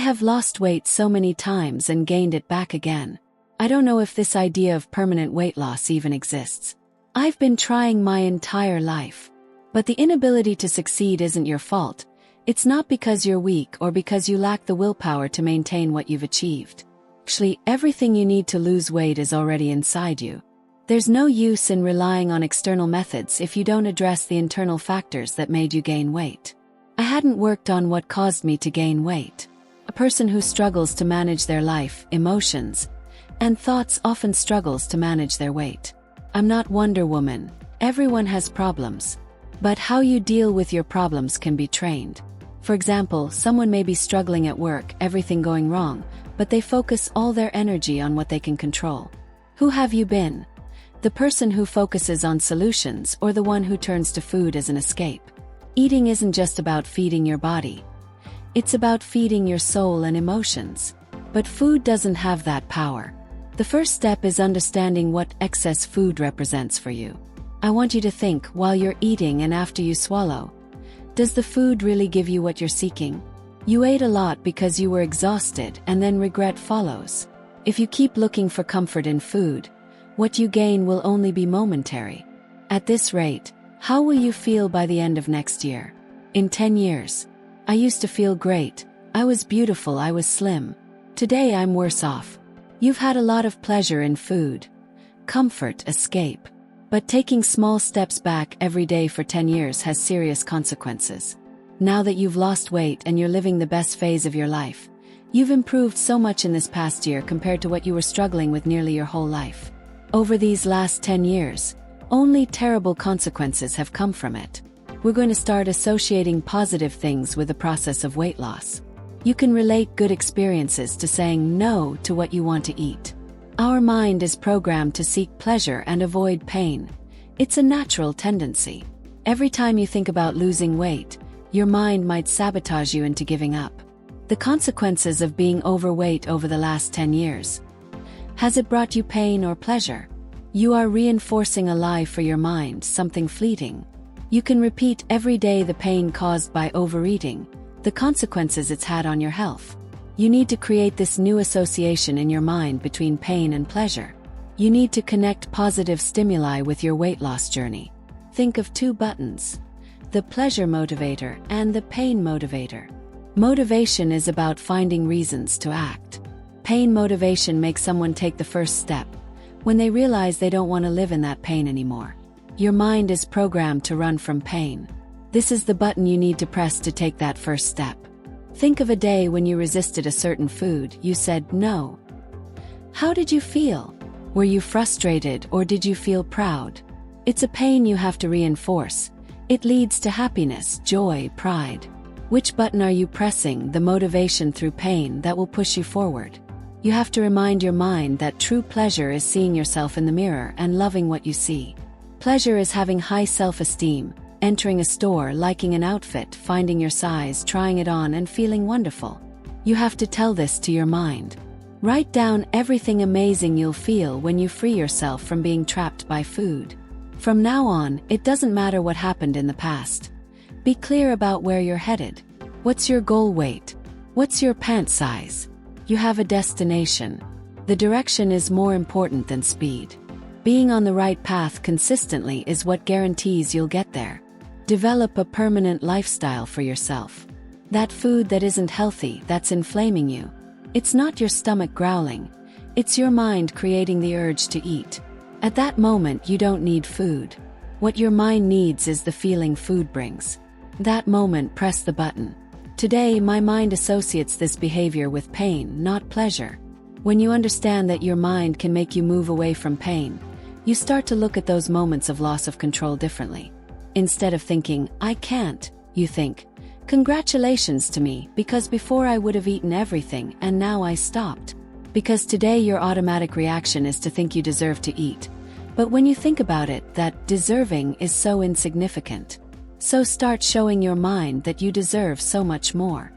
have lost weight so many times and gained it back again. I don't know if this idea of permanent weight loss even exists. I've been trying my entire life. But the inability to succeed isn't your fault. It's not because you're weak or because you lack the willpower to maintain what you've achieved. Actually, everything you need to lose weight is already inside you. There's no use in relying on external methods if you don't address the internal factors that made you gain weight. I hadn't worked on what caused me to gain weight. A person who struggles to manage their life, emotions, and thoughts often struggles to manage their weight. I'm not Wonder Woman. Everyone has problems. But how you deal with your problems can be trained. For example, someone may be struggling at work, everything going wrong, but they focus all their energy on what they can control. Who have you been? The person who focuses on solutions or the one who turns to food as an escape? Eating isn't just about feeding your body. It's about feeding your soul and emotions. But food doesn't have that power. The first step is understanding what excess food represents for you. I want you to think while you're eating and after you swallow. Does the food really give you what you're seeking? You ate a lot because you were exhausted and then regret follows. If you keep looking for comfort in food, what you gain will only be momentary. At this rate, how will you feel by the end of next year? In 10 years? I used to feel great. I was beautiful, I was slim. Today I'm worse off. You've had a lot of pleasure in food. Comfort, escape. But taking small steps back every day for 10 years has serious consequences. Now that you've lost weight and you're living the best phase of your life, you've improved so much in this past year compared to what you were struggling with nearly your whole life. Over these last 10 years, only terrible consequences have come from it. We're going to start associating positive things with the process of weight loss. You can relate good experiences to saying no to what you want to eat. Our mind is programmed to seek pleasure and avoid pain. It's a natural tendency. Every time you think about losing weight, your mind might sabotage you into giving up. The consequences of being overweight over the last 10 years. Has it brought you pain or pleasure? You are reinforcing a lie for your mind, something fleeting. You can repeat every day the pain caused by overeating, the consequences it's had on your health. You need to create this new association in your mind between pain and pleasure. You need to connect positive stimuli with your weight loss journey. Think of two buttons: the pleasure motivator and the pain motivator. Motivation is about finding reasons to act. Pain motivation makes someone take the first step when they realize they don't want to live in that pain anymore. Your mind is programmed to run from pain. This is the button you need to press to take that first step. Think of a day when you resisted a certain food, you said no. How did you feel? Were you frustrated or did you feel proud? It's a pain you have to reinforce. It leads to happiness, joy, pride. Which button are you pressing, the motivation through pain that will push you forward? You have to remind your mind that true pleasure is seeing yourself in the mirror and loving what you see. Pleasure is having high self-esteem, entering a store, liking an outfit, finding your size, trying it on and feeling wonderful. You have to tell this to your mind. Write down everything amazing you'll feel when you free yourself from being trapped by food. From now on, it doesn't matter what happened in the past. Be clear about where you're headed. What's your goal weight? What's your pant size? You have a destination. The direction is more important than speed. Being on the right path consistently is what guarantees you'll get there. Develop a permanent lifestyle for yourself. That food that isn't healthy, that's inflaming you. It's not your stomach growling. It's your mind creating the urge to eat. At that moment, you don't need food. What your mind needs is the feeling food brings. That moment, press the button. Today, my mind associates this behavior with pain, not pleasure. When you understand that your mind can make you move away from pain, you start to look at those moments of loss of control differently. Instead of thinking, I can't, you think, congratulations to me, because before I would have eaten everything and now I stopped. Because today your automatic reaction is to think you deserve to eat. But when you think about it, that deserving is so insignificant. So start showing your mind that you deserve so much more.